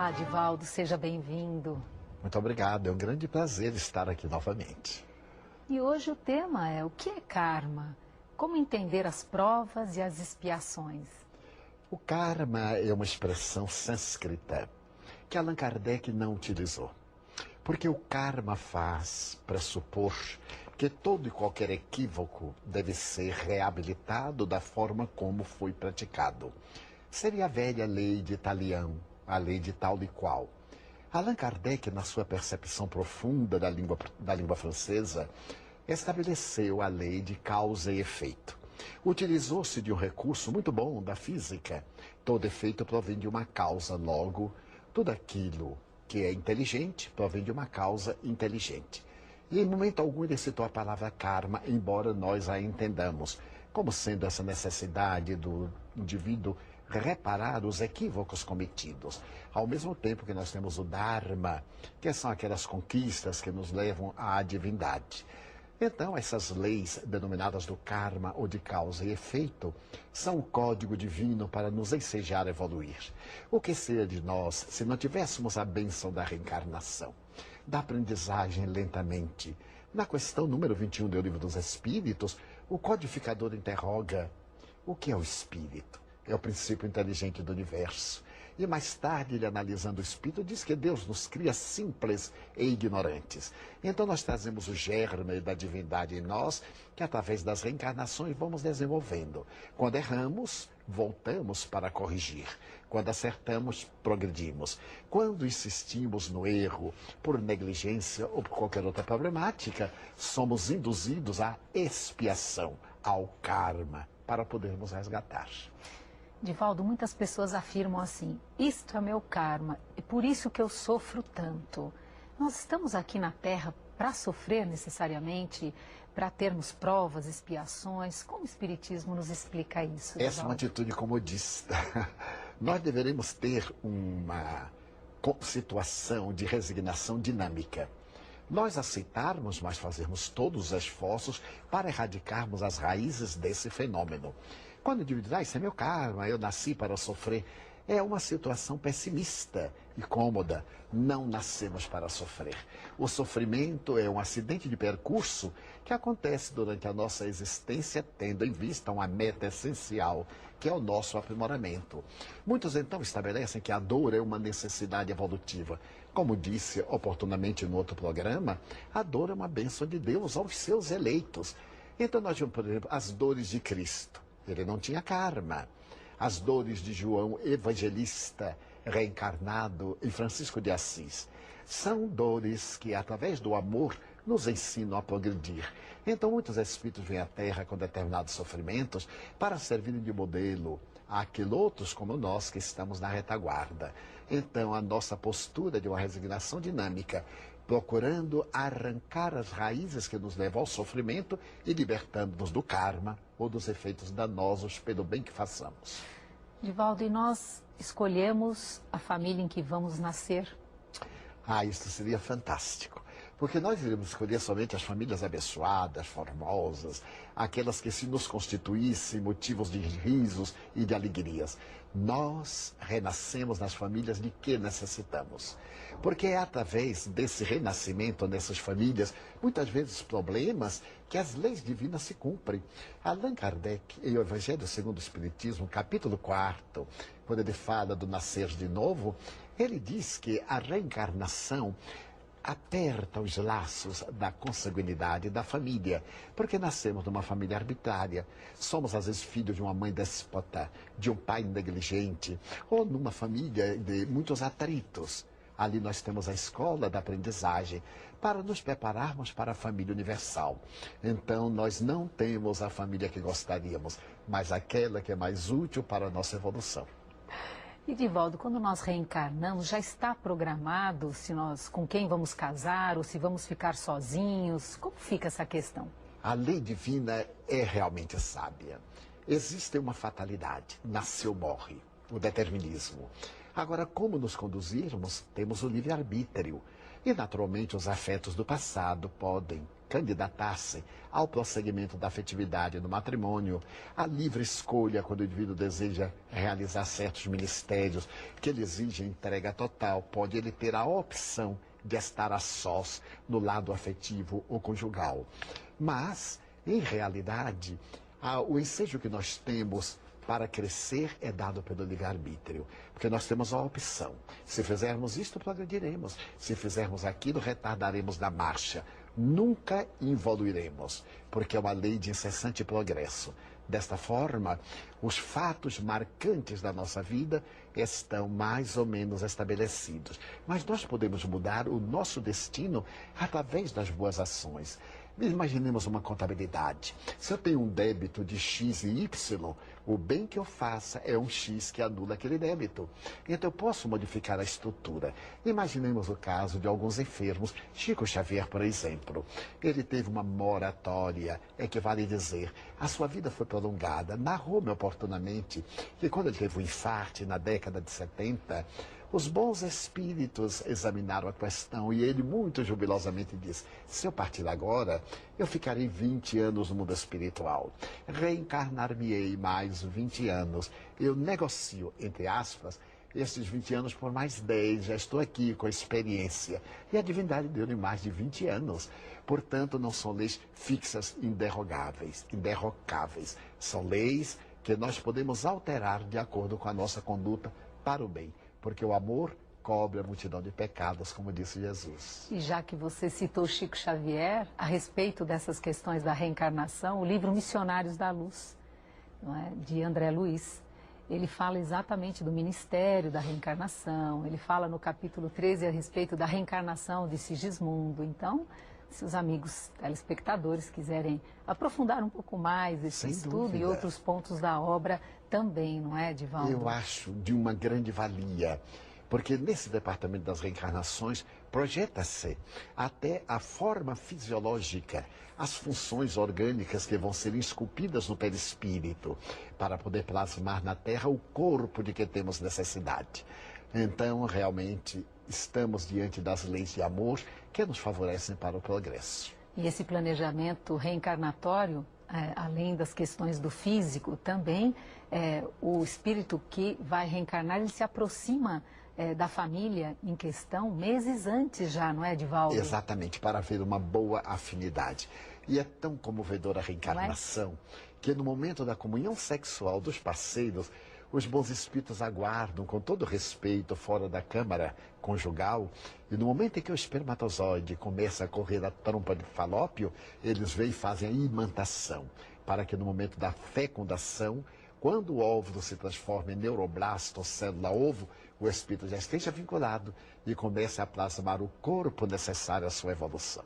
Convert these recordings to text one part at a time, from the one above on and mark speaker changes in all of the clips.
Speaker 1: Olá, Divaldo, seja bem-vindo.
Speaker 2: Muito obrigado, é um grande prazer estar aqui novamente.
Speaker 1: E hoje o tema é: o que é karma? Como entender as provas e as expiações?
Speaker 2: O karma é uma expressão sânscrita que Allan Kardec não utilizou. Porque o karma faz pressupor que todo e qualquer equívoco deve ser reabilitado da forma como foi praticado. Seria a velha lei de Talião, a lei de tal e qual. Allan Kardec, na sua percepção profunda da língua francesa, estabeleceu a lei de causa e efeito. Utilizou-se de um recurso muito bom da física. Todo efeito provém de uma causa, logo, tudo aquilo que é inteligente provém de uma causa inteligente. E em momento algum ele citou a palavra karma, embora nós a entendamos como sendo essa necessidade do indivíduo reparar os equívocos cometidos. Ao mesmo tempo que nós temos o Dharma, que são aquelas conquistas que nos levam à divindade. Então, essas leis denominadas do karma ou de causa e efeito são o código divino para nos ensejar a evoluir. O que seria de nós se não tivéssemos a bênção da reencarnação, da aprendizagem lentamente? Na questão número 21 do Livro dos Espíritos, o codificador interroga: o que é o espírito? É o princípio inteligente do universo. E mais tarde, ele analisando o espírito, diz que Deus nos cria simples e ignorantes. Então nós trazemos o germe da divindade em nós, que através das reencarnações vamos desenvolvendo. Quando erramos, voltamos para corrigir. Quando acertamos, progredimos. Quando insistimos no erro por negligência ou por qualquer outra problemática, somos induzidos à expiação, ao karma, para podermos resgatar.
Speaker 1: Divaldo, muitas pessoas afirmam assim: isto é meu karma, é por isso que eu sofro tanto. Nós estamos aqui na Terra para sofrer necessariamente, para termos provas, expiações? Como o Espiritismo nos explica isso, Divaldo?
Speaker 2: Essa é uma atitude comodista. Nós deveremos ter uma situação de resignação dinâmica. Nós aceitarmos, mas fazermos todos os esforços para erradicarmos as raízes desse fenômeno. Quando o indivíduo diz: isso é meu karma, eu nasci para sofrer, é uma situação pessimista e cômoda. Não nascemos para sofrer. O sofrimento é um acidente de percurso que acontece durante a nossa existência, tendo em vista uma meta essencial, que é o nosso aprimoramento. Muitos então estabelecem que a dor é uma necessidade evolutiva. Como disse oportunamente no outro programa, a dor é uma bênção de Deus aos seus eleitos. Então nós vemos, por exemplo, as dores de Cristo. Ele não tinha karma. As dores de João Evangelista, reencarnado em Francisco de Assis, são dores que, através do amor, nos ensinam a progredir. Então, muitos espíritos vêm à Terra com determinados sofrimentos para servirem de modelo àqueles outros como nós que estamos na retaguarda. Então, a nossa postura de uma resignação dinâmica, procurando arrancar as raízes que nos levam ao sofrimento e libertando-nos do karma ou dos efeitos danosos pelo bem que façamos.
Speaker 1: Divaldo, e nós escolhemos a família em que vamos nascer?
Speaker 2: Isso seria fantástico. Porque nós iremos escolher somente as famílias abençoadas, formosas, aquelas que se nos constituíssem motivos de risos e de alegrias. Nós renascemos nas famílias de que necessitamos. Porque é através desse renascimento nessas famílias, muitas vezes problemas, que as leis divinas se cumprem. Allan Kardec, em O Evangelho segundo o Espiritismo, capítulo 4, quando ele fala do nascer de novo, ele diz que a reencarnação aperta os laços da consanguinidade da família, porque nascemos numa família arbitrária. Somos, às vezes, filhos de uma mãe déspota, de um pai negligente, ou numa família de muitos atritos. Ali nós temos a escola da aprendizagem para nos prepararmos para a família universal. Então, nós não temos a família que gostaríamos, mas aquela que é mais útil para a nossa evolução.
Speaker 1: E, Divaldo, quando nós reencarnamos, já está programado se nós, com quem vamos casar ou se vamos ficar sozinhos? Como fica essa questão?
Speaker 2: A lei divina é realmente sábia. Existe uma fatalidade, nasceu, morre. o determinismo. Agora, como nos conduzirmos, temos o livre-arbítrio. E, naturalmente, os afetos do passado podem candidatar-se ao prosseguimento da afetividade no matrimônio, à livre escolha quando o indivíduo deseja realizar certos ministérios que lhe exigem entrega total. Pode ele ter a opção de estar a sós no lado afetivo ou conjugal. Mas, em realidade, o ensejo que nós temos para crescer é dado pelo livre-arbítrio, porque nós temos a opção. Se fizermos isto, progrediremos. Se fizermos aquilo, retardaremos na marcha. Nunca evoluiremos, porque é uma lei de incessante progresso. Desta forma, os fatos marcantes da nossa vida estão mais ou menos estabelecidos. Mas nós podemos mudar o nosso destino através das boas ações. Imaginemos uma contabilidade. Se eu tenho um débito de X e Y, o bem que eu faça é um X que anula aquele débito. Então eu posso modificar a estrutura. Imaginemos o caso de alguns enfermos. Chico Xavier, por exemplo, ele teve uma moratória, equivale dizer, a sua vida foi prolongada. Narrou-me oportunamente que quando ele teve um infarto na década de 70, os bons espíritos examinaram a questão e ele muito jubilosamente disse: se eu partir agora, eu ficarei 20 anos no mundo espiritual. Reencarnar-me-ei mais 20 anos. Eu negocio, entre aspas, esses 20 anos por mais 10. Já estou aqui com a experiência. E a divindade deu-lhe mais de 20 anos. Portanto, não são leis fixas, inderrocáveis. São leis que nós podemos alterar de acordo com a nossa conduta para o bem. Porque o amor cobre a multidão de pecados, como disse Jesus.
Speaker 1: E já que você citou Chico Xavier, a respeito dessas questões da reencarnação, o livro Missionários da Luz, não é? De André Luiz, ele fala exatamente do ministério da reencarnação, ele fala no capítulo 13 a respeito da reencarnação de Sigismundo. Então, se os amigos telespectadores quiserem aprofundar um pouco mais esse
Speaker 2: Sem
Speaker 1: estudo
Speaker 2: dúvida.
Speaker 1: E outros pontos da obra também, não é, Divaldo?
Speaker 2: Eu acho de uma grande valia, porque nesse departamento das reencarnações projeta-se até a forma fisiológica, as funções orgânicas que vão ser esculpidas no perispírito para poder plasmar na Terra o corpo de que temos necessidade. Então, realmente, estamos diante das leis de amor que nos favorecem para o progresso.
Speaker 1: E esse planejamento reencarnatório, além das questões do físico, também o espírito que vai reencarnar, ele se aproxima da família em questão meses antes já, não é, Divaldo?
Speaker 2: Exatamente, para haver uma boa afinidade. E é tão comovedora a reencarnação que no momento da comunhão sexual dos parceiros, os bons espíritos aguardam com todo respeito fora da câmara conjugal, e no momento em que o espermatozoide começa a correr a trompa de falópio, eles vêm e fazem a imantação, para que no momento da fecundação, quando o óvulo se transforma em neuroblasto, ou célula-ovo, o espírito já esteja vinculado e comece a plasmar o corpo necessário à sua evolução.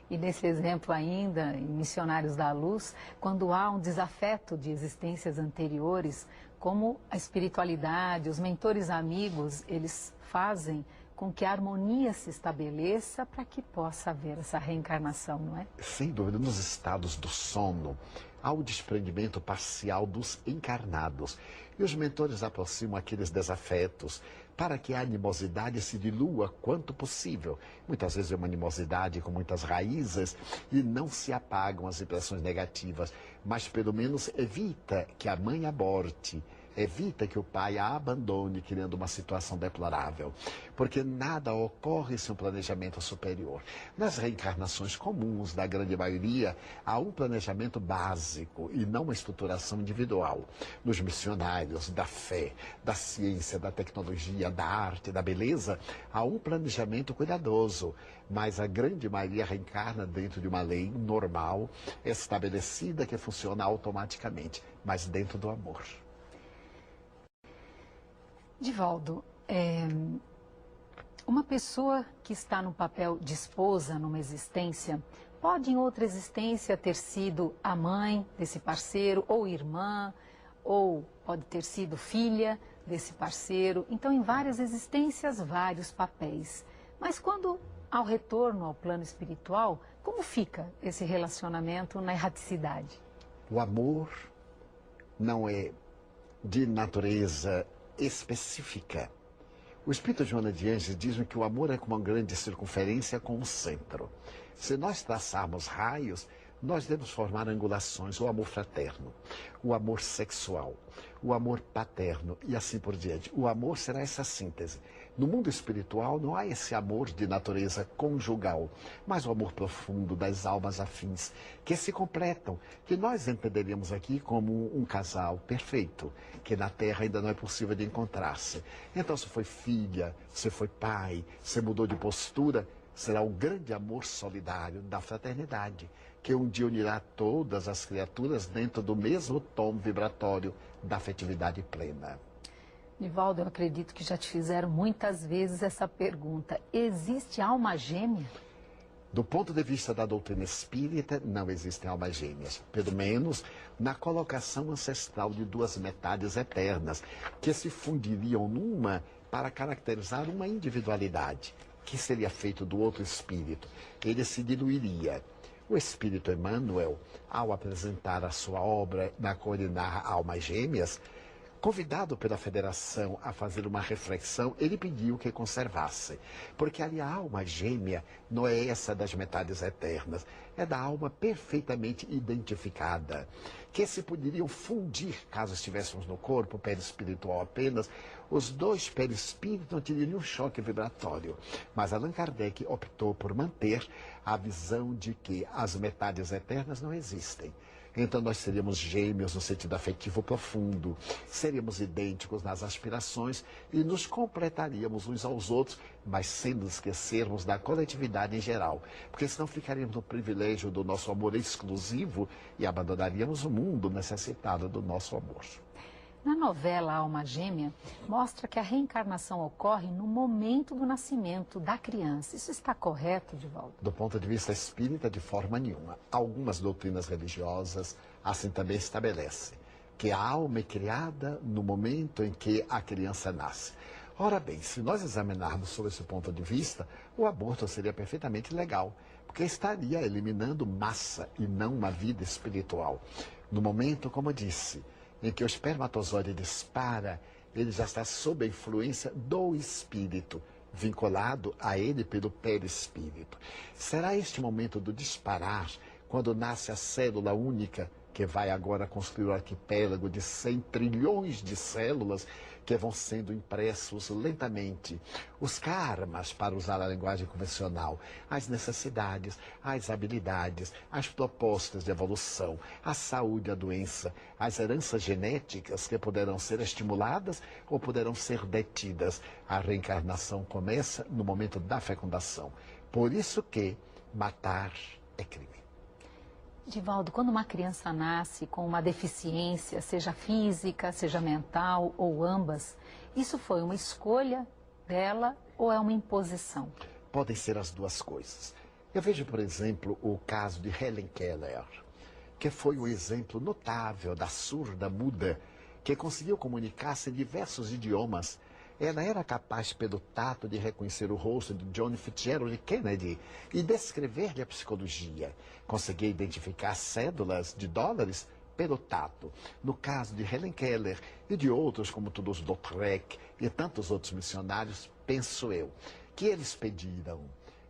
Speaker 1: E nesse exemplo ainda, em Missionários da Luz, quando há um desafeto de existências anteriores, como a espiritualidade, os mentores amigos, eles fazem com que a harmonia se estabeleça para que possa haver essa reencarnação, não é?
Speaker 2: Sem dúvida, nos estados do sono, há o desprendimento parcial dos encarnados. E os mentores aproximam aqueles desafetos para que a animosidade se dilua quanto possível. Muitas vezes é uma animosidade com muitas raízes e não se apagam as impressões negativas, mas pelo menos evita que a mãe aborte, evita que o pai a abandone, criando uma situação deplorável. Porque nada ocorre sem um planejamento superior. Nas reencarnações comuns, da grande maioria, há um planejamento básico e não uma estruturação individual. Nos missionários, da fé, da ciência, da tecnologia, da arte, da beleza, há um planejamento cuidadoso. Mas a grande maioria reencarna dentro de uma lei normal, estabelecida, que funciona automaticamente, mas dentro do amor.
Speaker 1: Divaldo, uma pessoa que está no papel de esposa numa existência, pode em outra existência ter sido a mãe desse parceiro, ou irmã, ou pode ter sido filha desse parceiro. Então, em várias existências, vários papéis. Mas quando ao retorno ao plano espiritual, como fica esse relacionamento na erraticidade?
Speaker 2: O amor não é de natureza específica. O Espírito de Joana de Ângeles diz que o amor é como uma grande circunferência com um centro. Se nós traçarmos raios, nós devemos formar angulações, o amor fraterno, o amor sexual, o amor paterno e assim por diante. O amor será essa síntese. No mundo espiritual não há esse amor de natureza conjugal, mas o amor profundo das almas afins, que se completam, que nós entenderíamos aqui como um casal perfeito, que na Terra ainda não é possível de encontrar-se. Então, se foi filha, se foi pai, se mudou de postura, será o grande amor solidário da fraternidade, que um dia unirá todas as criaturas dentro do mesmo tom vibratório da afetividade plena.
Speaker 1: Nivaldo, eu acredito que já te fizeram muitas vezes essa pergunta. Existe alma gêmea?
Speaker 2: Do ponto de vista da doutrina espírita, não existem almas gêmeas. Pelo menos na colocação ancestral de duas metades eternas, que se fundiriam numa para caracterizar uma individualidade, que seria feito do outro espírito. Ele se diluiria. O espírito Emmanuel, ao apresentar a sua obra na qual ele narra almas gêmeas, convidado pela Federação a fazer uma reflexão, ele pediu que conservasse. Porque ali a alma gêmea não é essa das metades eternas, é da alma perfeitamente identificada, que se poderiam fundir, caso estivéssemos no corpo perispiritual apenas, os dois perispíritos não teriam nenhum choque vibratório. Mas Allan Kardec optou por manter a visão de que as metades eternas não existem. Então nós seríamos gêmeos no sentido afetivo profundo, seríamos idênticos nas aspirações e nos completaríamos uns aos outros, mas sem nos esquecermos da coletividade em geral, porque senão ficaríamos no privilégio do nosso amor exclusivo e abandonaríamos o mundo necessitado do nosso amor.
Speaker 1: Na novela Alma Gêmea, mostra que a reencarnação ocorre no momento do nascimento da criança. Isso está correto, Divaldo?
Speaker 2: Do ponto de vista espírita, de forma nenhuma. Algumas doutrinas religiosas assim também estabelecem que a alma é criada no momento em que a criança nasce. Ora bem, se nós examinarmos sob esse ponto de vista, o aborto seria perfeitamente legal, porque estaria eliminando massa e não uma vida espiritual. No momento, como eu disse, em que o espermatozoide dispara, ele já está sob a influência do espírito, vinculado a ele pelo perispírito. Será este momento do disparar, quando nasce a célula única, que vai agora construir o arquipélago de 100 trilhões de células, que vão sendo impressos lentamente os karmas, para usar a linguagem convencional, as necessidades, as habilidades, as propostas de evolução, a saúde, a doença, as heranças genéticas que poderão ser estimuladas ou poderão ser detidas. A reencarnação começa no momento da fecundação. Por isso que matar é crime.
Speaker 1: Divaldo, quando uma criança nasce com uma deficiência, seja física, seja mental ou ambas, isso foi uma escolha dela ou é uma imposição?
Speaker 2: Podem ser as duas coisas. Eu vejo, por exemplo, o caso de Helen Keller, que foi um exemplo notável da surda muda, que conseguiu comunicar-se em diversos idiomas. Ela era capaz, pelo tato, de reconhecer o rosto de John Fitzgerald Kennedy e descrever-lhe a psicologia. Conseguia identificar cédulas de dólares pelo tato. No caso de Helen Keller e de outros, como Toulouse-Lautrec e tantos outros missionários, penso eu, que eles pediram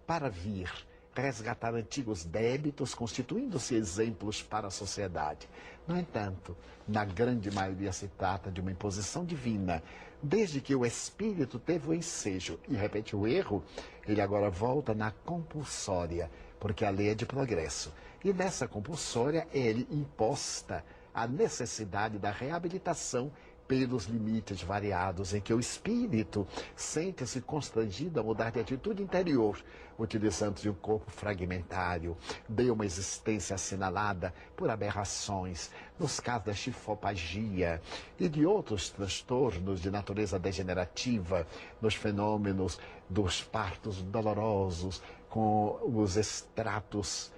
Speaker 2: para vir resgatar antigos débitos, constituindo-se exemplos para a sociedade. No entanto, na grande maioria se trata de uma imposição divina. Desde que o espírito teve o ensejo e repete o erro, ele agora volta na compulsória, porque a lei é de progresso. E nessa compulsória é-lhe imposta a necessidade da reabilitação pelos limites variados em que o espírito sente-se constrangido a mudar de atitude interior, utilizando-se de um corpo fragmentário, de uma existência assinalada por aberrações, nos casos da chifopagia e de outros transtornos de natureza degenerativa, nos fenômenos dos partos dolorosos, com os extratos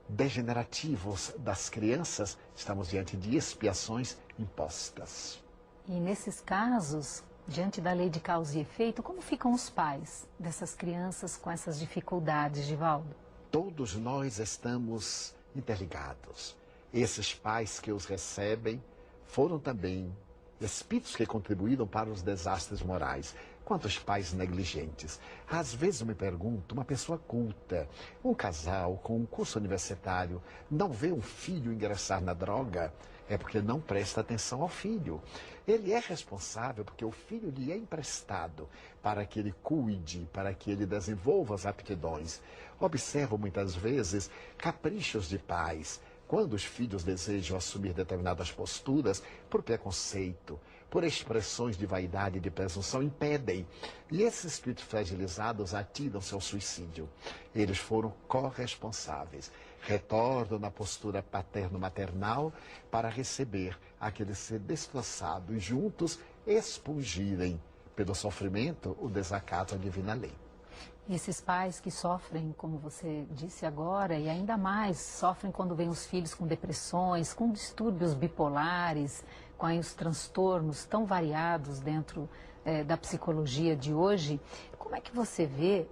Speaker 2: degenerativos das crianças, estamos diante de expiações impostas.
Speaker 1: E nesses casos, diante da lei de causa e efeito, como ficam os pais dessas crianças com essas dificuldades, Divaldo?
Speaker 2: Todos nós estamos interligados. Esses pais que os recebem foram também espíritos que contribuíram para os desastres morais. Quantos pais negligentes? Às vezes eu me pergunto, uma pessoa culta, um casal com um curso universitário, não vê um filho ingressar na droga? É porque não presta atenção ao filho. Ele é responsável porque o filho lhe é emprestado para que ele cuide, para que ele desenvolva as aptidões. Observo muitas vezes caprichos de pais, quando os filhos desejam assumir determinadas posturas, por preconceito, por expressões de vaidade e de presunção, impedem. E esses espíritos fragilizados atiram-se ao suicídio. Eles foram corresponsáveis. Retornam na postura paterno-maternal para receber aquele ser destroçado e juntos expungirem pelo sofrimento o desacato à divina lei.
Speaker 1: E esses pais que sofrem, como você disse agora, e ainda mais, sofrem quando vêm os filhos com depressões, com distúrbios bipolares, com aí os transtornos tão variados dentro da psicologia de hoje. Como é que você vê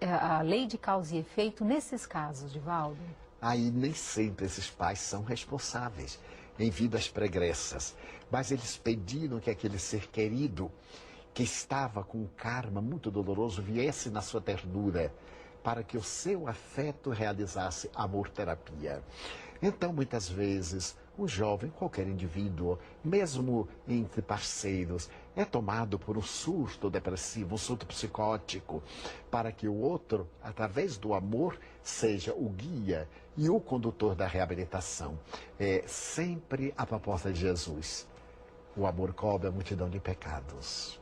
Speaker 1: a lei de causa e efeito nesses casos, Divaldo?
Speaker 2: Aí nem sempre esses pais são responsáveis em vidas pregressas, mas eles pediram que aquele ser querido, que estava com um karma muito doloroso, viesse na sua ternura, para que o seu afeto realizasse amor-terapia. Então, muitas vezes, um jovem, qualquer indivíduo, mesmo entre parceiros, é tomado por um surto depressivo, um surto psicótico, para que o outro, através do amor, seja o guia e o condutor da reabilitação. É sempre a proposta de Jesus. O amor cobre a multidão de pecados.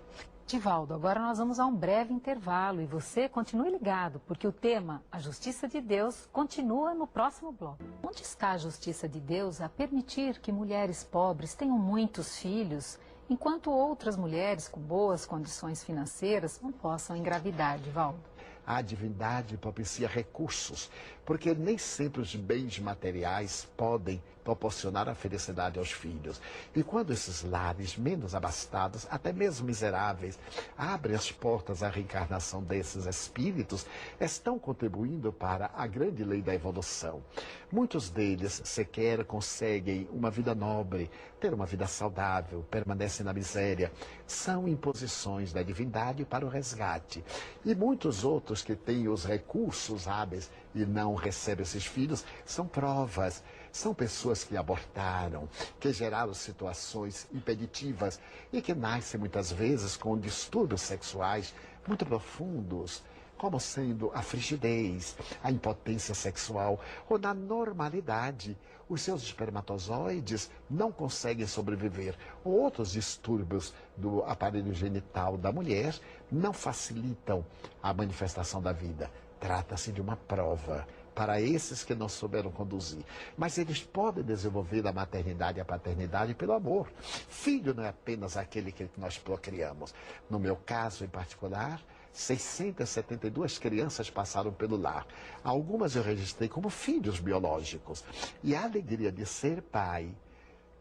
Speaker 1: Divaldo, agora nós vamos a um breve intervalo e você continue ligado, porque o tema, a Justiça de Deus, continua no próximo bloco. Onde está a Justiça de Deus a permitir que mulheres pobres tenham muitos filhos, enquanto outras mulheres com boas condições financeiras não possam engravidar, Divaldo?
Speaker 2: A divindade propicia recursos, porque nem sempre os bens materiais podem proporcionar a felicidade aos filhos. E quando esses lares menos abastados, até mesmo miseráveis, abrem as portas à reencarnação desses espíritos, estão contribuindo para a grande lei da evolução. Muitos deles sequer conseguem uma vida nobre, ter uma vida saudável, permanecem na miséria. São imposições da divindade para o resgate. E muitos outros que têm os recursos hábeis e não recebem esses filhos, são provas. São pessoas que abortaram, que geraram situações impeditivas e que nascem muitas vezes com distúrbios sexuais muito profundos, como sendo a frigidez, a impotência sexual ou na normalidade. Os seus espermatozoides não conseguem sobreviver. Outros distúrbios do aparelho genital da mulher não facilitam a manifestação da vida. Trata-se de uma prova para esses que não souberam conduzir. Mas eles podem desenvolver a maternidade e a paternidade pelo amor. Filho não é apenas aquele que nós procriamos. No meu caso em particular, 672 crianças passaram pelo lar. Algumas eu registrei como filhos biológicos. E a alegria de ser pai,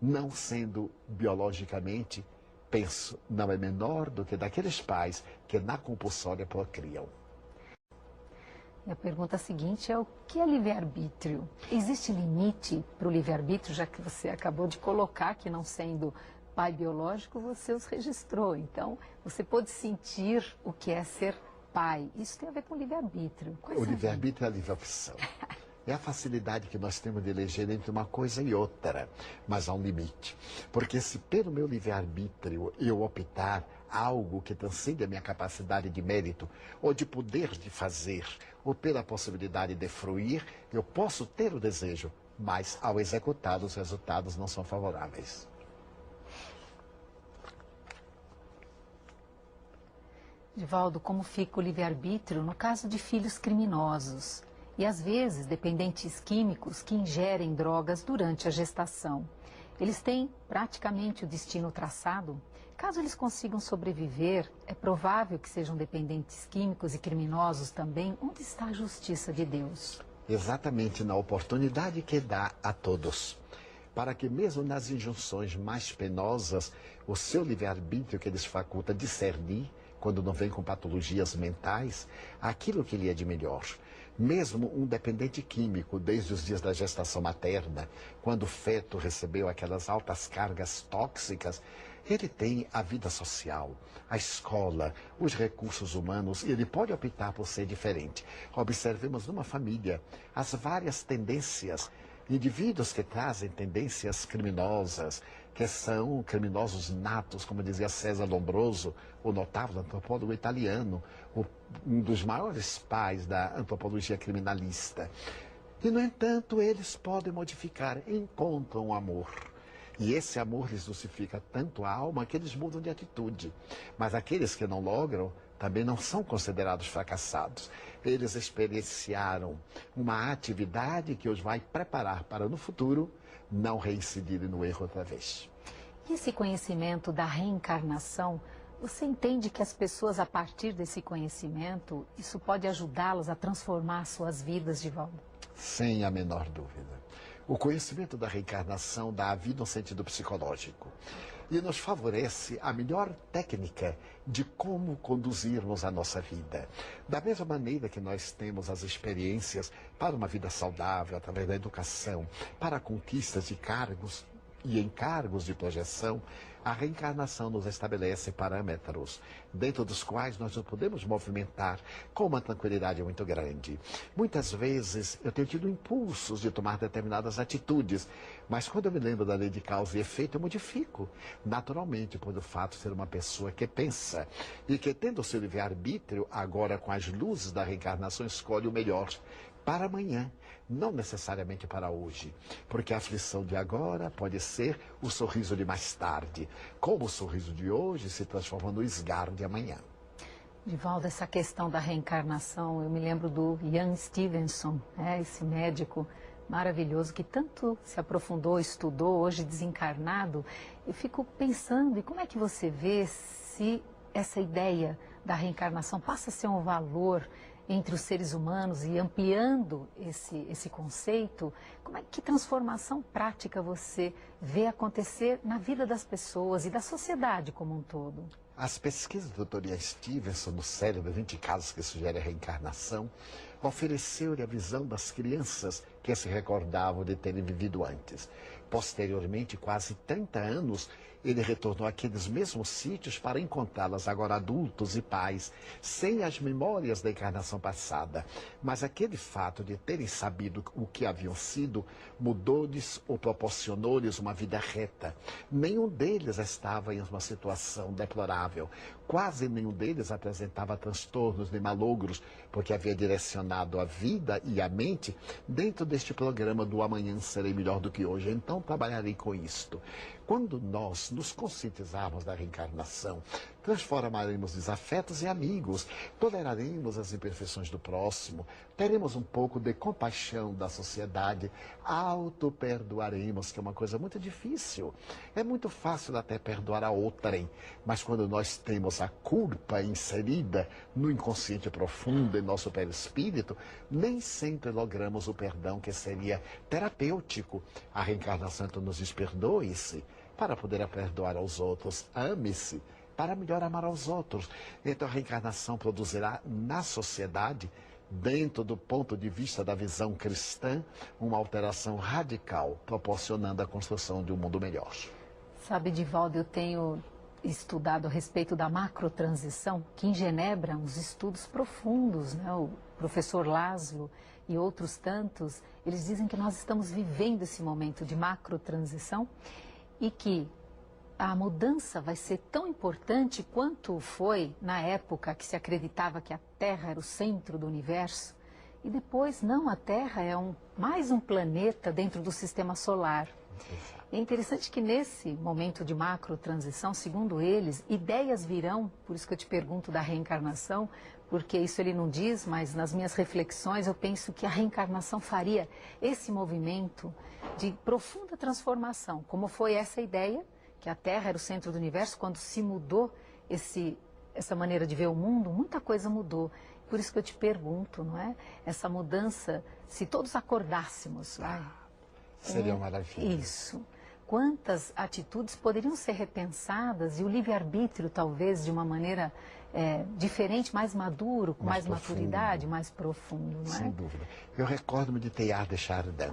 Speaker 2: não sendo biologicamente, penso, não é menor do que daqueles pais que na compulsória procriam.
Speaker 1: E a pergunta seguinte é: o que é livre-arbítrio? Existe limite para o livre-arbítrio, já que você acabou de colocar que, não sendo pai biológico, você os registrou. Então, você pode sentir o que é ser pai. Isso tem a ver com livre-arbítrio.
Speaker 2: O livre-arbítrio é a livre opção. É a facilidade que nós temos de eleger entre uma coisa e outra, mas há um limite. Porque se pelo meu livre-arbítrio eu optar algo que transcende a minha capacidade de mérito, ou de poder de fazer, ou pela possibilidade de fruir, eu posso ter o desejo, mas ao executar os resultados não são favoráveis.
Speaker 1: Divaldo, como fica o livre-arbítrio no caso de filhos criminosos? E, às vezes, dependentes químicos que ingerem drogas durante a gestação. Eles têm praticamente o destino traçado. Caso eles consigam sobreviver, é provável que sejam dependentes químicos e criminosos também. Onde está a justiça de Deus?
Speaker 2: Exatamente na oportunidade que dá a todos. Para que mesmo nas injunções mais penosas, o seu livre-arbítrio que lhes faculta discernir, quando não vem com patologias mentais, aquilo que lhe é de melhor. Mesmo um dependente químico, desde os dias da gestação materna, quando o feto recebeu aquelas altas cargas tóxicas, Ele tem a vida social, a escola, os recursos humanos e ele pode optar por ser diferente. Observemos numa família as várias tendências, indivíduos que trazem tendências criminosas, que são criminosos natos, como dizia César Lombroso, o notável antropólogo italiano, um dos maiores pais da antropologia criminalista. E, no entanto, eles podem modificar, encontram amor. E esse amor lhes dulcifica tanto a alma que eles mudam de atitude. Mas aqueles que não logram também não são considerados fracassados. Eles experienciaram uma atividade que os vai preparar para, no futuro, não reincidirem no erro outra vez.
Speaker 1: E esse conhecimento da reencarnação, você entende que as pessoas, a partir desse conhecimento, isso pode ajudá-las a transformar suas vidas, Divaldo?
Speaker 2: Sem a menor dúvida. O conhecimento da reencarnação dá à vida um sentido psicológico e nos favorece a melhor técnica de como conduzirmos a nossa vida. Da mesma maneira que nós temos as experiências para uma vida saudável, através da educação, para conquistas de cargos e encargos de projeção, a reencarnação nos estabelece parâmetros, dentro dos quais nós nos podemos movimentar com uma tranquilidade muito grande. Muitas vezes eu tenho tido impulsos de tomar determinadas atitudes, mas quando eu me lembro da lei de causa e efeito, eu modifico. Naturalmente, por o fato de ser uma pessoa que pensa e que, tendo o seu livre-arbítrio, agora com as luzes da reencarnação, escolhe o melhor para amanhã, não necessariamente para hoje, porque a aflição de agora pode ser o sorriso de mais tarde, como o sorriso de hoje se transforma no esgaro de amanhã.
Speaker 1: Divaldo, essa questão da reencarnação, eu me lembro do Ian Stevenson, esse médico maravilhoso que tanto se aprofundou, estudou, hoje desencarnado. Eu fico pensando, e como é que você vê se essa ideia da reencarnação passa a ser um valor entre os seres humanos e ampliando esse conceito? Que transformação prática você vê acontecer na vida das pessoas e da sociedade como um todo?
Speaker 2: As pesquisas do Dr. Ian Stevenson no cérebro, 20 casos que sugerem a reencarnação, ofereceu-lhe a visão das crianças que se recordavam de terem vivido antes. Posteriormente, quase 30 anos, ele retornou àqueles mesmos sítios para encontrá-las agora adultos e pais, sem as memórias da encarnação passada. Mas aquele fato de terem sabido o que haviam sido, mudou-lhes ou proporcionou-lhes uma vida reta. Nenhum deles estava em uma situação deplorável. Quase nenhum deles apresentava transtornos nem malogros, porque havia direcionado a vida e a mente dentro deste programa do amanhã serei melhor do que hoje, então trabalharei com isto. Quando nós nos conscientizarmos da reencarnação, transformaremos desafetos em amigos, toleraremos as imperfeições do próximo, teremos um pouco de compaixão da sociedade, auto-perdoaremos, que é uma coisa muito difícil. É muito fácil até perdoar a outrem, mas quando nós temos a culpa inserida no inconsciente profundo, em nosso perispírito, nem sempre logramos o perdão que seria terapêutico. A reencarnação então nos diz: perdoe-se para poder perdoar aos outros, ame-se para melhor amar aos outros. Então a reencarnação produzirá na sociedade, dentro do ponto de vista da visão cristã, uma alteração radical, proporcionando a construção de um mundo melhor.
Speaker 1: Sabe, Divaldo, eu tenho estudado a respeito da macrotransição, que em Genebra, uns estudos profundos, o professor Laszlo e outros tantos, eles dizem que nós estamos vivendo esse momento de macrotransição e que a mudança vai ser tão importante quanto foi na época que se acreditava que a Terra era o centro do universo. E depois, não, a Terra é mais um planeta dentro do sistema solar. É interessante que nesse momento de macrotransição, segundo eles, ideias virão, por isso que eu te pergunto da reencarnação, porque isso ele não diz, mas nas minhas reflexões eu penso que a reencarnação faria esse movimento de profunda transformação, como foi essa ideia, que a Terra era o centro do universo, quando se mudou essa maneira de ver o mundo, muita coisa mudou. Por isso que eu te pergunto, não é? Essa mudança, se todos acordássemos,
Speaker 2: seria uma maravilha.
Speaker 1: Isso. Quantas atitudes poderiam ser repensadas e o livre-arbítrio, talvez, de uma maneira diferente, mais maduro, com mais maturidade, mais profundo, não é?
Speaker 2: Sem dúvida. Eu recordo-me de Teilhard de Chardin.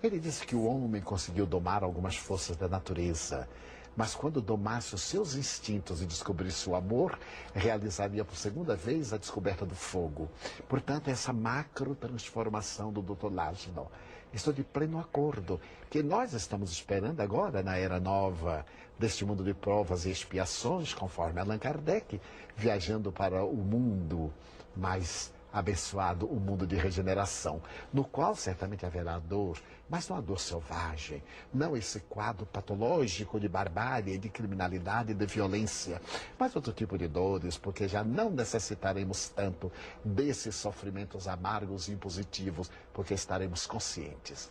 Speaker 2: Ele disse que o homem conseguiu domar algumas forças da natureza, Mas quando domasse os seus instintos e descobrisse o amor, realizaria por segunda vez a descoberta do fogo. Portanto, essa macro transformação do Dr. Laszlo. Estou de pleno acordo que nós estamos esperando agora, na era nova, deste mundo de provas e expiações, conforme Allan Kardec, viajando para o mundo mais abençoado, o mundo de regeneração, no qual certamente haverá dor, mas não a dor selvagem, não esse quadro patológico de barbárie, de criminalidade e de violência, mas outro tipo de dores, porque já não necessitaremos tanto desses sofrimentos amargos e impositivos, porque estaremos conscientes.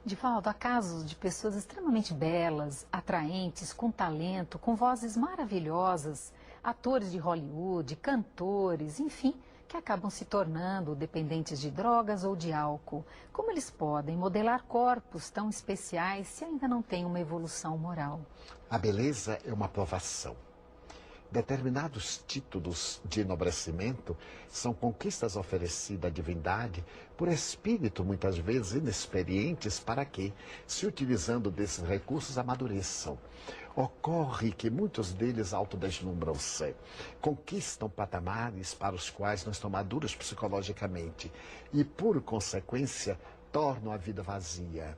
Speaker 1: Divaldo, há casos de pessoas extremamente belas, atraentes, com talento, com vozes maravilhosas, atores de Hollywood, cantores, enfim, que acabam se tornando dependentes de drogas ou de álcool. Como eles podem modelar corpos tão especiais se ainda não têm uma evolução moral?
Speaker 2: A beleza é uma provação. Determinados títulos de enobrecimento são conquistas oferecidas à divindade por espírito, muitas vezes inexperientes, para que, se utilizando desses recursos, amadureçam. Ocorre que muitos deles autodeslumbram-se, conquistam patamares para os quais não estão maduros psicologicamente e, por consequência, tornam a vida vazia.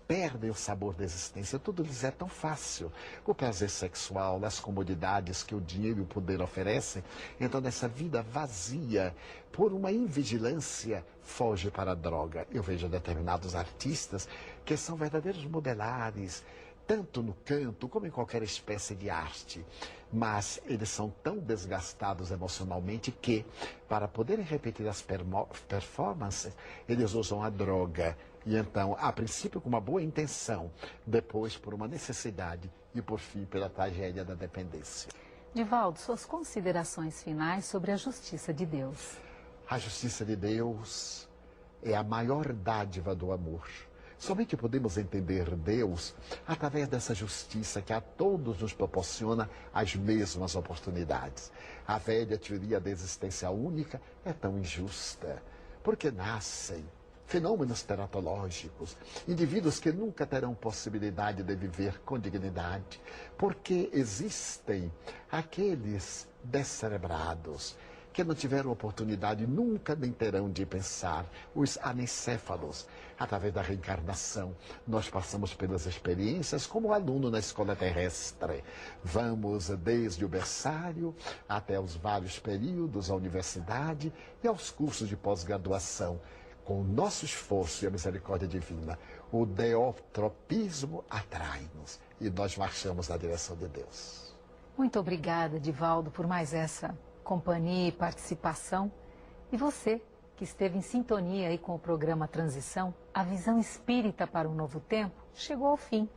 Speaker 2: Perdem o sabor da existência, tudo lhes é tão fácil. O prazer sexual, as comodidades que o dinheiro e o poder oferecem, então nessa vida vazia, por uma invigilância, foge para a droga. Eu vejo determinados artistas que são verdadeiros modelares, tanto no canto como em qualquer espécie de arte. Mas eles são tão desgastados emocionalmente que, para poderem repetir as performances, eles usam a droga. E então, a princípio com uma boa intenção, depois por uma necessidade e por fim pela tragédia da dependência.
Speaker 1: Divaldo, suas considerações finais sobre a justiça de Deus.
Speaker 2: A justiça de Deus é a maior dádiva do amor. Somente podemos entender Deus através dessa justiça que a todos nos proporciona as mesmas oportunidades. A velha teoria da existência única é tão injusta, porque nascem fenômenos teratológicos, indivíduos que nunca terão possibilidade de viver com dignidade, porque existem aqueles descerebrados que não tiveram oportunidade, nunca nem terão de pensar, os anencéfalos. Através da reencarnação, nós passamos pelas experiências como aluno na escola terrestre. Vamos desde o berçário até os vários períodos, a universidade e aos cursos de pós-graduação. Com o nosso esforço e a misericórdia divina, o deotropismo atrai-nos e nós marchamos na direção de Deus.
Speaker 1: Muito obrigada, Divaldo, por mais essa companhia e participação. E você, que esteve em sintonia aí com o programa Transição, a visão espírita para um novo tempo, chegou ao fim.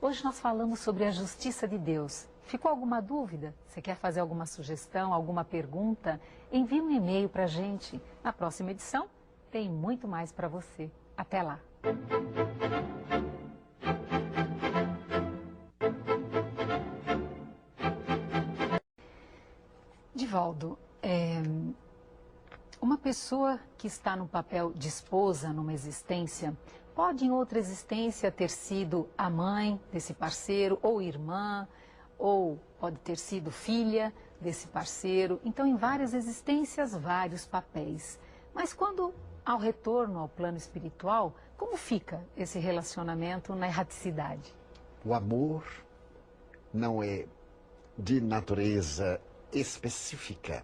Speaker 1: Hoje nós falamos sobre a justiça de Deus. Ficou alguma dúvida? Você quer fazer alguma sugestão, alguma pergunta? Envie um e-mail para a gente. Na próxima edição, tem muito mais para você. Até lá! Divaldo, uma pessoa que está no papel de esposa numa existência, pode em outra existência ter sido a mãe desse parceiro, ou irmã, ou pode ter sido filha desse parceiro. Então, em várias existências, vários papéis. Mas quando ao retorno ao plano espiritual, como fica esse relacionamento na erraticidade?
Speaker 2: O amor não é de natureza específica.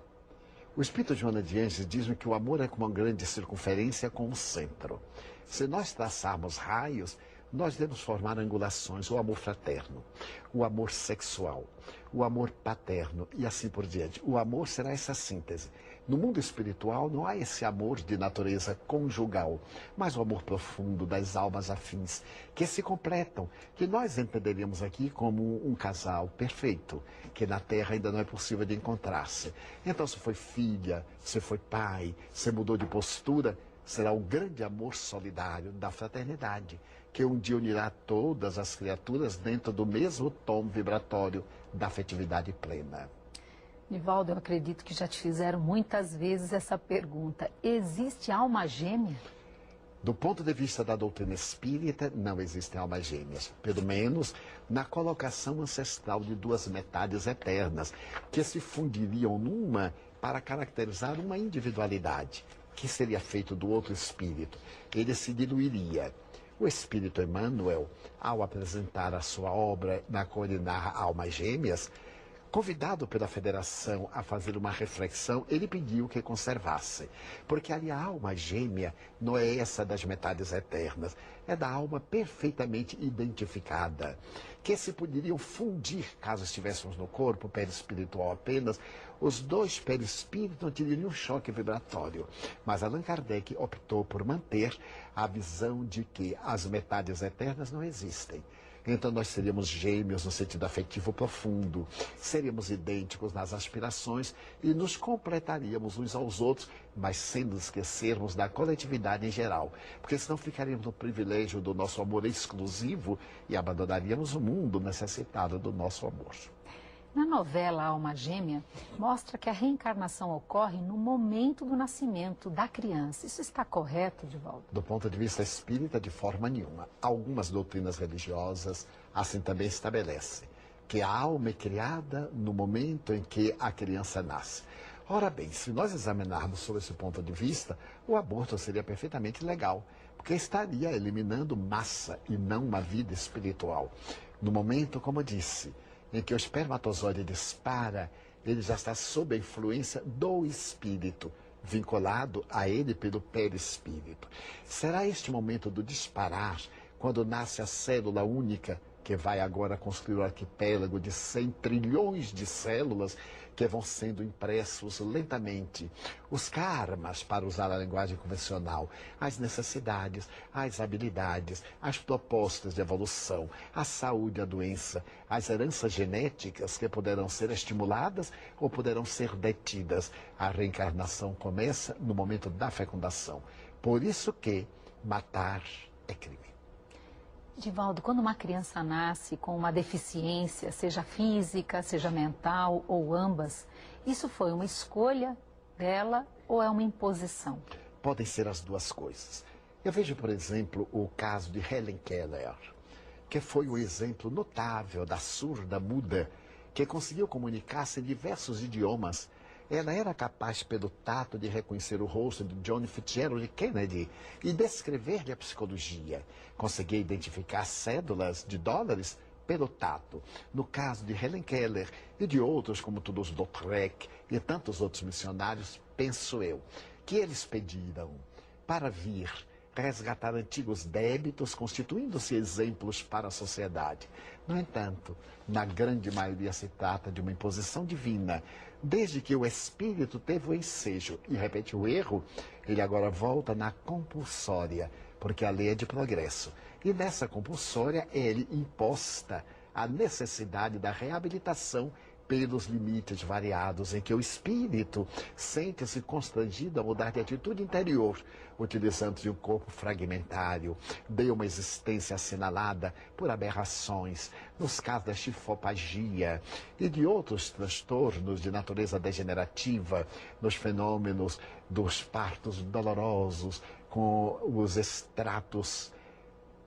Speaker 2: O Espírito Joana de Ângeles diz que o amor é como uma grande circunferência com um centro. Se nós traçarmos raios, nós devemos formar angulações, o amor fraterno, o amor sexual, o amor paterno e assim por diante. O amor será essa síntese. No mundo espiritual não há esse amor de natureza conjugal, mas o amor profundo das almas afins, que se completam, que nós entenderíamos aqui como um casal perfeito, que na Terra ainda não é possível de encontrar-se. Então, se foi filha, se foi pai, se mudou de postura, será o grande amor solidário da fraternidade, que um dia unirá todas as criaturas dentro do mesmo tom vibratório da afetividade plena.
Speaker 1: Divaldo, eu acredito que já te fizeram muitas vezes essa pergunta. Existe alma gêmea?
Speaker 2: Do ponto de vista da doutrina espírita, não existem almas gêmeas, pelo menos na colocação ancestral de duas metades eternas, que se fundiriam numa para caracterizar uma individualidade, que seria feito do outro espírito. Ele se diluiria. O espírito Emmanuel, ao apresentar a sua obra na qual ele narra Almas Gêmeas, convidado pela Federação a fazer uma reflexão, ele pediu que conservasse, porque ali a alma gêmea não é essa das metades eternas, é da alma perfeitamente identificada, que se poderiam fundir, caso estivéssemos no corpo perispiritual apenas, os dois perispíritos não teriam um choque vibratório. Mas Allan Kardec optou por manter a visão de que as metades eternas não existem. Então nós seríamos gêmeos no sentido afetivo profundo, seríamos idênticos nas aspirações e nos completaríamos uns aos outros, mas sem nos esquecermos da coletividade em geral, porque senão ficaríamos no privilégio do nosso amor exclusivo e abandonaríamos o mundo necessitado do nosso amor.
Speaker 1: Na novela Alma Gêmea, mostra que a reencarnação ocorre no momento do nascimento da criança. Isso está correto, Divaldo?
Speaker 2: Do ponto de vista espírita, de forma nenhuma. Algumas doutrinas religiosas assim também estabelecem que a alma é criada no momento em que a criança nasce. Ora bem, se nós examinarmos sob esse ponto de vista, o aborto seria perfeitamente legal, porque estaria eliminando massa e não uma vida espiritual. No momento, como eu disse, em que o espermatozoide dispara, ele já está sob a influência do espírito, vinculado a ele pelo perispírito. Será este momento do disparar, quando nasce a célula única, que vai agora construir o arquipélago de 100 trilhões de células que vão sendo impressos lentamente. Os karmas, para usar a linguagem convencional, as necessidades, as habilidades, as propostas de evolução, a saúde, a doença, as heranças genéticas que poderão ser estimuladas ou poderão ser detidas. A reencarnação começa no momento da fecundação. Por isso que matar é crime.
Speaker 1: Divaldo, quando uma criança nasce com uma deficiência, seja física, seja mental ou ambas, isso foi uma escolha dela ou é uma imposição?
Speaker 2: Podem ser as duas coisas. Eu vejo, por exemplo, o caso de Helen Keller, que foi um exemplo notável da surda muda, que conseguiu comunicar-se em diversos idiomas. Ela era capaz, pelo tato, de reconhecer o rosto de John Fitzgerald Kennedy e descrever-lhe a psicologia. Conseguia identificar cédulas de dólares pelo tato. No caso de Helen Keller e de outros, como Toulouse-Lautrec e tantos outros missionários, penso eu, que eles pediram para vir resgatar antigos débitos, constituindo-se exemplos para a sociedade. No entanto, na grande maioria se trata de uma imposição divina. Desde que o espírito teve o ensejo e repete o erro, ele agora volta na compulsória, porque a lei é de progresso. E nessa compulsória é-lhe imposta a necessidade da reabilitação pelos limites variados em que o espírito sente-se constrangido a mudar de atitude interior, utilizando de um corpo fragmentário, de uma existência assinalada por aberrações, nos casos da chifopagia e de outros transtornos de natureza degenerativa, nos fenômenos dos partos dolorosos, com os extratos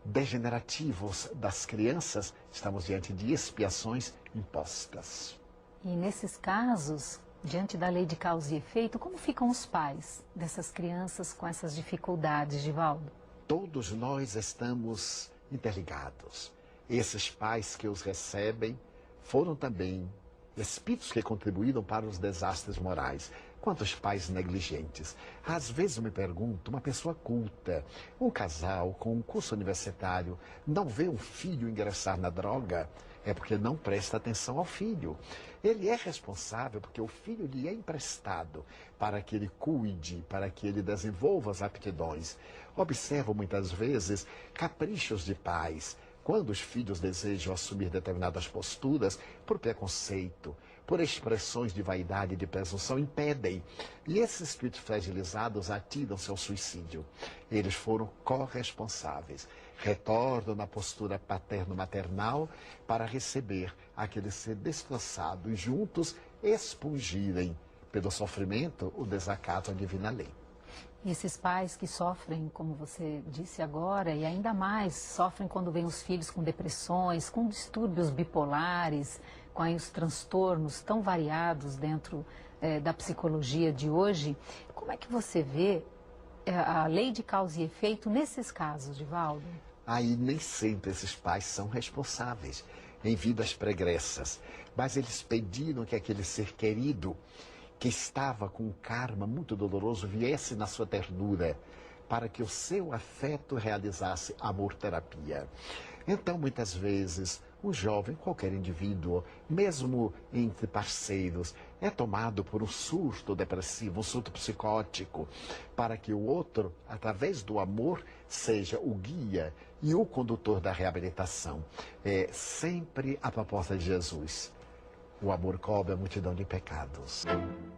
Speaker 2: degenerativos das crianças, estamos diante de expiações impostas.
Speaker 1: E nesses casos, diante da lei de causa e efeito, como ficam os pais dessas crianças com essas dificuldades, Divaldo?
Speaker 2: Todos nós estamos interligados. Esses pais que os recebem foram também espíritos que contribuíram para os desastres morais. Quantos pais negligentes? Às vezes eu me pergunto, uma pessoa culta, um casal com um curso universitário, não vê um filho ingressar na droga? É porque não presta atenção ao filho. Ele é responsável porque o filho lhe é emprestado para que ele cuide, para que ele desenvolva as aptidões. Observo muitas vezes caprichos de pais, quando os filhos desejam assumir determinadas posturas, por preconceito, por expressões de vaidade e de presunção, impedem. E esses espíritos fragilizados atiram-se ao suicídio. Eles foram corresponsáveis. Retornam na postura paterno-maternal para receber aquele ser destroçado e juntos expungirem, pelo sofrimento, o desacato à divina lei.
Speaker 1: E esses pais que sofrem, como você disse agora, e ainda mais sofrem quando vêm os filhos com depressões, com distúrbios bipolares, com aí os transtornos tão variados dentro da psicologia de hoje. Como é que você vê a lei de causa e efeito nesses casos, Divaldo?
Speaker 2: Aí nem sempre esses pais são responsáveis em vidas pregressas, mas eles pediram que aquele ser querido que estava com um karma muito doloroso viesse na sua ternura, para que o seu afeto realizasse amor-terapia. Então, muitas vezes, um jovem, qualquer indivíduo, mesmo entre parceiros, é tomado por um surto depressivo, um surto psicótico, para que o outro, através do amor, seja o guia e o condutor da reabilitação. É sempre a proposta de Jesus. O amor cobre a multidão de pecados.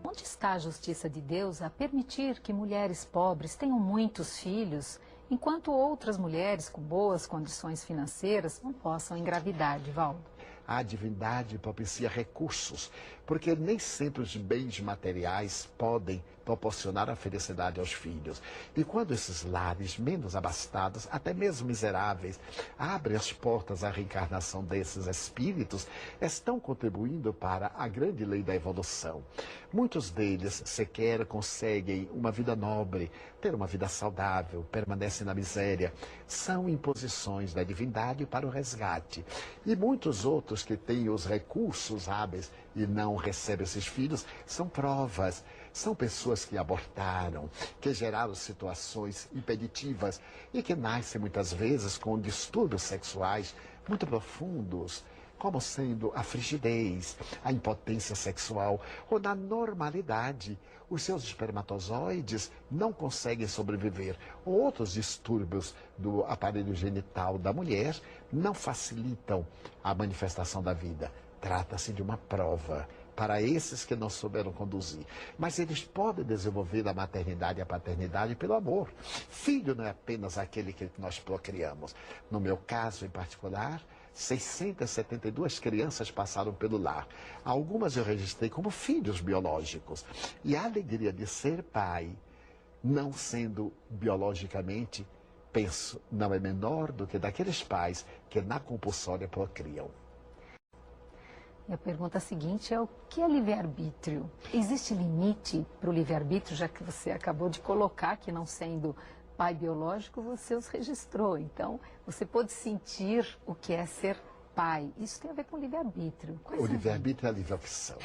Speaker 1: Onde está a justiça de Deus a permitir que mulheres pobres tenham muitos filhos, enquanto outras mulheres com boas condições financeiras não possam engravidar, Divaldo?
Speaker 2: A divindade propicia recursos, porque nem sempre os bens materiais podem proporcionar a felicidade aos filhos. E quando esses lares menos abastados, até mesmo miseráveis, abrem as portas à reencarnação desses espíritos, estão contribuindo para a grande lei da evolução. Muitos deles sequer conseguem uma vida nobre, ter uma vida saudável, permanecem na miséria. São imposições da divindade para o resgate. E muitos outros que têm os recursos hábeis e não recebem esses filhos, são provas. São pessoas que abortaram, que geraram situações impeditivas e que nascem muitas vezes com distúrbios sexuais muito profundos, como sendo a frigidez, a impotência sexual ou na normalidade. Os seus espermatozoides não conseguem sobreviver. Outros distúrbios do aparelho genital da mulher não facilitam a manifestação da vida. Trata-se de uma prova para esses que não souberam conduzir. Mas eles podem desenvolver a maternidade e a paternidade pelo amor. Filho não é apenas aquele que nós procriamos. No meu caso em particular, 672 crianças passaram pelo lar. Algumas eu registrei como filhos biológicos. E a alegria de ser pai, não sendo biologicamente, penso, não é menor do que daqueles pais que na compulsória procriam.
Speaker 1: E a pergunta seguinte é: o que é livre-arbítrio? Existe limite para o livre-arbítrio, já que você acabou de colocar que, não sendo pai biológico, você os registrou. Então, você pode sentir o que é ser pai. Isso tem a ver com livre-arbítrio.
Speaker 2: O livre-arbítrio é a livre opção.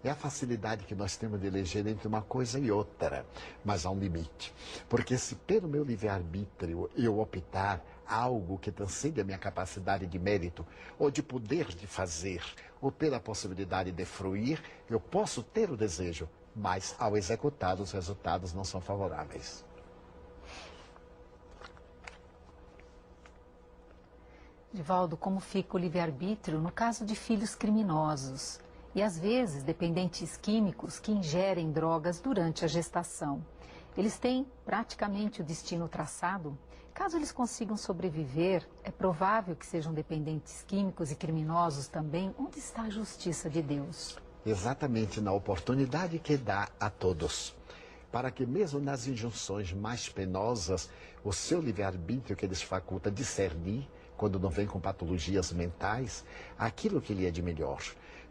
Speaker 2: É a facilidade que nós temos de eleger entre uma coisa e outra, mas há um limite. Porque se pelo meu livre-arbítrio eu optar algo que transcende a minha capacidade de mérito, ou de poder de fazer, ou pela possibilidade de fruir, eu posso ter o desejo, mas ao executar os resultados não são favoráveis.
Speaker 1: Divaldo, como fica o livre-arbítrio no caso de filhos criminosos e, às vezes, dependentes químicos que ingerem drogas durante a gestação? Eles têm praticamente o destino traçado? Caso eles consigam sobreviver, é provável que sejam dependentes químicos e criminosos também. Onde está a justiça de Deus?
Speaker 2: Exatamente na oportunidade que dá a todos. Para que mesmo nas injunções mais penosas, o seu livre-arbítrio que lhes faculta discernir, quando não vem com patologias mentais, aquilo que lhe é de melhor.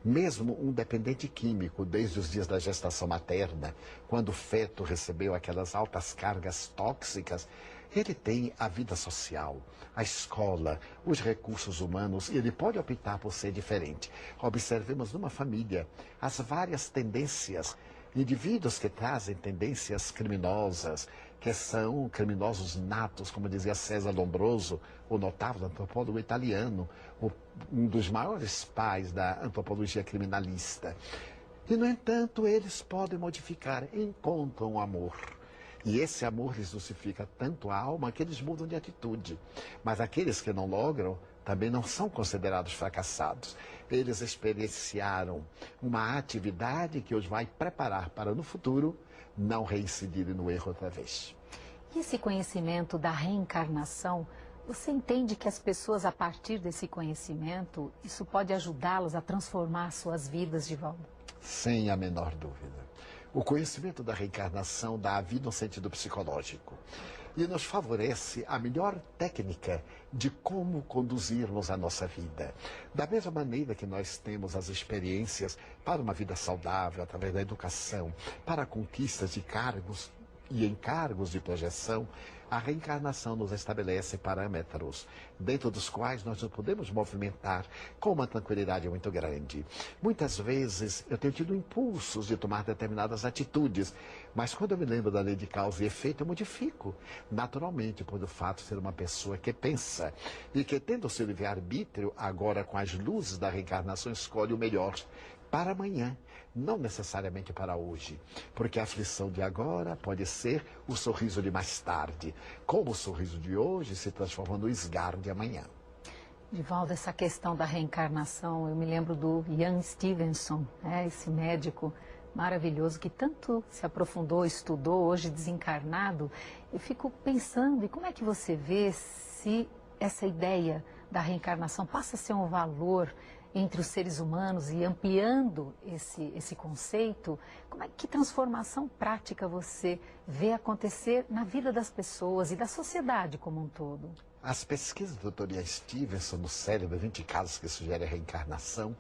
Speaker 2: Mesmo um dependente químico, desde os dias da gestação materna, quando o feto recebeu aquelas altas cargas tóxicas, ele tem a vida social, a escola, os recursos humanos, e ele pode optar por ser diferente. Observemos numa família as várias tendências, indivíduos que trazem tendências criminosas, que são criminosos natos, como dizia César Lombroso, o notável antropólogo italiano, um dos maiores pais da antropologia criminalista. E, no entanto, eles podem modificar, encontram o amor. E esse amor lhes dulcifica tanto a alma que eles mudam de atitude. Mas aqueles que não logram também não são considerados fracassados. Eles experienciaram uma atividade que os vai preparar para, no futuro, não reincidirem no erro outra vez.
Speaker 1: E esse conhecimento da reencarnação, você entende que as pessoas, a partir desse conhecimento, isso pode ajudá-las a transformar suas vidas, Divaldo?
Speaker 2: Sem a menor dúvida. O conhecimento da reencarnação dá à vida um sentido psicológico e nos favorece a melhor técnica de como conduzirmos a nossa vida. Da mesma maneira que nós temos as experiências para uma vida saudável, através da educação, para conquistas de cargos e encargos de projeção, a reencarnação nos estabelece parâmetros, dentro dos quais nós nos podemos movimentar com uma tranquilidade muito grande. Muitas vezes eu tenho tido impulsos de tomar determinadas atitudes, mas quando eu me lembro da lei de causa e efeito, eu modifico. Naturalmente, por o fato de ser uma pessoa que pensa e que, tendo o seu livre-arbítrio, agora com as luzes da reencarnação, escolhe o melhor para amanhã, não necessariamente para hoje, porque a aflição de agora pode ser o sorriso de mais tarde, como o sorriso de hoje se transforma no esgar de amanhã.
Speaker 1: Divaldo, essa questão da reencarnação, eu me lembro do Ian Stevenson, esse médico maravilhoso que tanto se aprofundou, estudou, hoje desencarnado. Eu fico pensando, e como é que você vê se essa ideia da reencarnação passa a ser um valor entre os seres humanos e ampliando esse conceito? Que transformação prática você vê acontecer na vida das pessoas e da sociedade como um todo?
Speaker 2: As pesquisas do Dr. Ian Stevenson no cérebro, 20 casos que sugerem a reencarnação,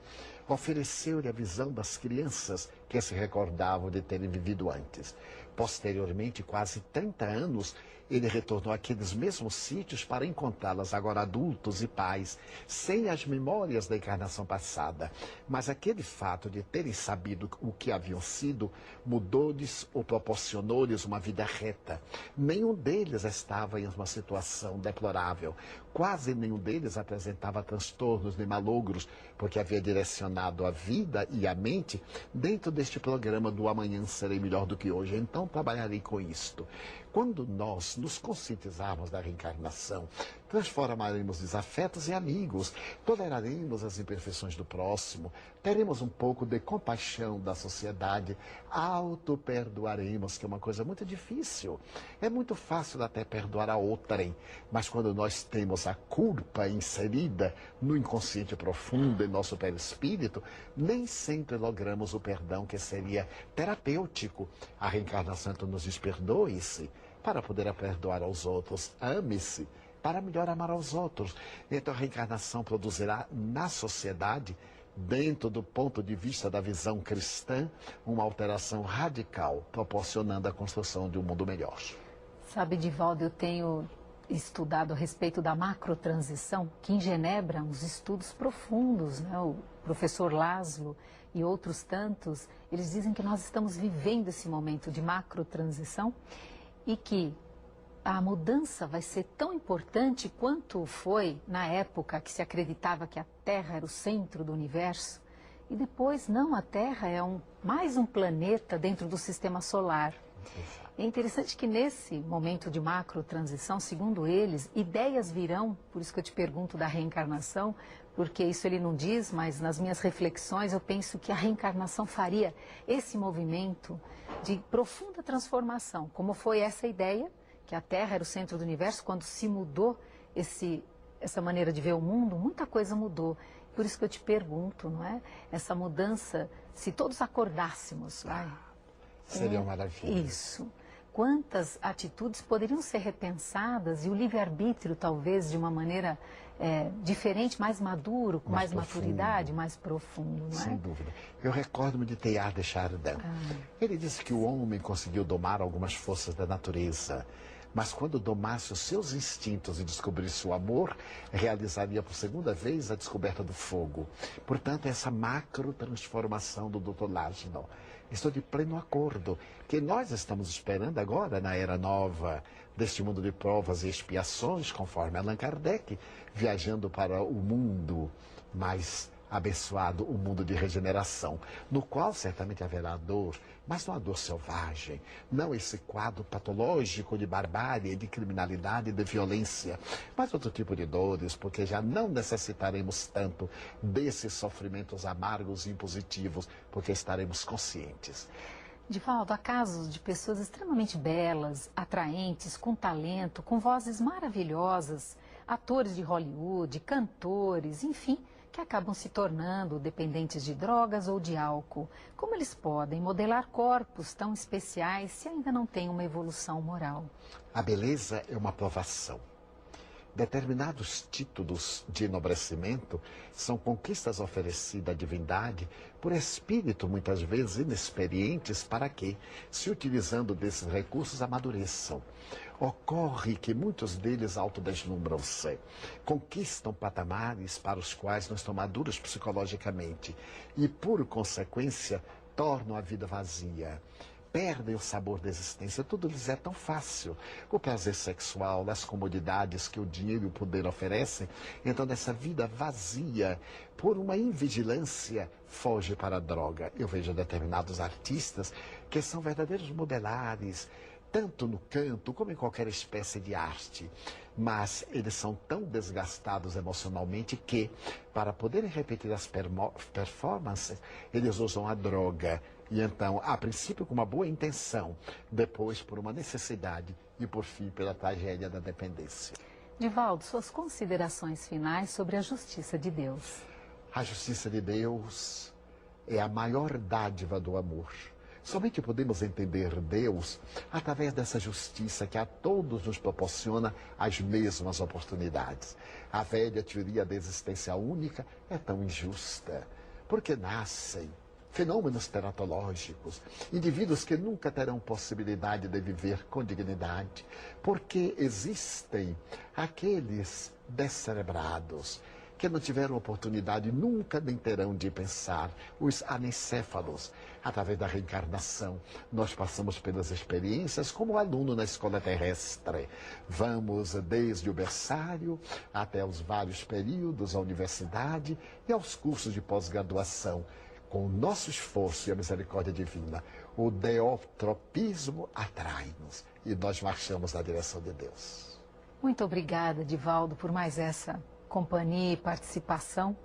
Speaker 2: ofereceu-lhe a visão das crianças que se recordavam de terem vivido antes. Posteriormente, quase 30 anos, ele retornou àqueles mesmos sítios para encontrá-las agora adultos e pais, sem as memórias da encarnação passada. Mas aquele fato de terem sabido o que haviam sido, mudou-lhes ou proporcionou-lhes uma vida reta. Nenhum deles estava em uma situação deplorável. Quase nenhum deles apresentava transtornos nem malogros, porque havia direcionado a vida e a mente dentro deste programa do amanhã serei melhor do que hoje, então trabalharei com isto. Quando nós nos conscientizarmos da reencarnação, transformaremos desafetos em amigos, toleraremos as imperfeições do próximo, teremos um pouco de compaixão da sociedade, auto-perdoaremos, que é uma coisa muito difícil. É muito fácil até perdoar a outrem, mas quando nós temos a culpa inserida no inconsciente profundo, em nosso perispírito, nem sempre logramos o perdão que seria terapêutico. A reencarnação então nos diz: perdoe-se para poder perdoar aos outros, ame-se para melhor amar aos outros. Então a reencarnação produzirá na sociedade, dentro do ponto de vista da visão cristã, uma alteração radical, proporcionando a construção de um mundo melhor.
Speaker 1: Sabe, Divaldo, eu tenho estudado a respeito da macrotransição, que em Genebra, uns estudos profundos, o professor Laszlo e outros tantos, eles dizem que nós estamos vivendo esse momento de macrotransição e que a mudança vai ser tão importante quanto foi na época que se acreditava que a Terra era o centro do universo. E depois, não, a Terra é mais um planeta dentro do sistema solar. É interessante que nesse momento de macrotransição, segundo eles, ideias virão, por isso que eu te pergunto da reencarnação, porque isso ele não diz, mas nas minhas reflexões eu penso que a reencarnação faria esse movimento de profunda transformação, como foi essa ideia, que a Terra era o centro do universo. Quando se mudou essa maneira de ver o mundo, muita coisa mudou. Por isso que eu te pergunto, não é? Essa mudança, se todos acordássemos,
Speaker 2: seria uma maravilha.
Speaker 1: Isso. Quantas atitudes poderiam ser repensadas e o livre-arbítrio, talvez, de uma maneira diferente, mais maduro, com mais maturidade, mais profundo, não é?
Speaker 2: Sem dúvida. Eu recordo-me de Teilhard de Chardin. Ele disse que o homem conseguiu domar algumas forças da natureza, mas quando domasse os seus instintos e descobrisse o amor, realizaria por segunda vez a descoberta do fogo. Portanto, essa macro-transformação do Dr. Laszlo. Estou de pleno acordo que nós estamos esperando agora, na era nova, deste mundo de provas e expiações, conforme Allan Kardec, viajando para o mundo mais abençoado, o mundo de regeneração, no qual certamente haverá dor, mas não a dor selvagem, não esse quadro patológico de barbárie, de criminalidade, de violência, mas outro tipo de dores, porque já não necessitaremos tanto desses sofrimentos amargos e impositivos, porque estaremos conscientes.
Speaker 1: Divaldo, há casos de pessoas extremamente belas, atraentes, com talento, com vozes maravilhosas, atores de Hollywood, cantores, enfim, que acabam se tornando dependentes de drogas ou de álcool. Como eles podem modelar corpos tão especiais se ainda não têm uma evolução moral?
Speaker 2: A beleza é uma aprovação. Determinados títulos de enobrecimento são conquistas oferecidas à divindade por espírito, muitas vezes inexperientes, para que, se utilizando desses recursos, amadureçam. Ocorre que muitos deles autodeslumbram-se, conquistam patamares para os quais não estão maduros psicologicamente e, por consequência, tornam a vida vazia. Perdem o sabor da existência, tudo lhes é tão fácil. O prazer sexual, as comodidades que o dinheiro e o poder oferecem, então dessa vida vazia, por uma invigilância, foge para a droga. Eu vejo determinados artistas que são verdadeiros modelares, tanto no canto como em qualquer espécie de arte. Mas eles são tão desgastados emocionalmente que, para poderem repetir as performances, eles usam a droga. E então, a princípio com uma boa intenção, depois por uma necessidade e por fim pela tragédia da dependência.
Speaker 1: Divaldo, suas considerações finais sobre a justiça de Deus.
Speaker 2: A justiça de Deus é a maior dádiva do amor. Somente podemos entender Deus através dessa justiça que a todos nos proporciona as mesmas oportunidades. A velha teoria da existência única é tão injusta, porque nascem fenômenos teratológicos, indivíduos que nunca terão possibilidade de viver com dignidade, porque existem aqueles descerebrados que não tiveram oportunidade, nunca nem terão de pensar, os anencéfalos. Através da reencarnação, nós passamos pelas experiências como aluno na escola terrestre. Vamos desde o berçário até os vários períodos, a universidade e aos cursos de pós-graduação. Com o nosso esforço e a misericórdia divina, o deotropismo atrai-nos e nós marchamos na direção de Deus.
Speaker 1: Muito obrigada, Divaldo, por mais essa companhia e participação.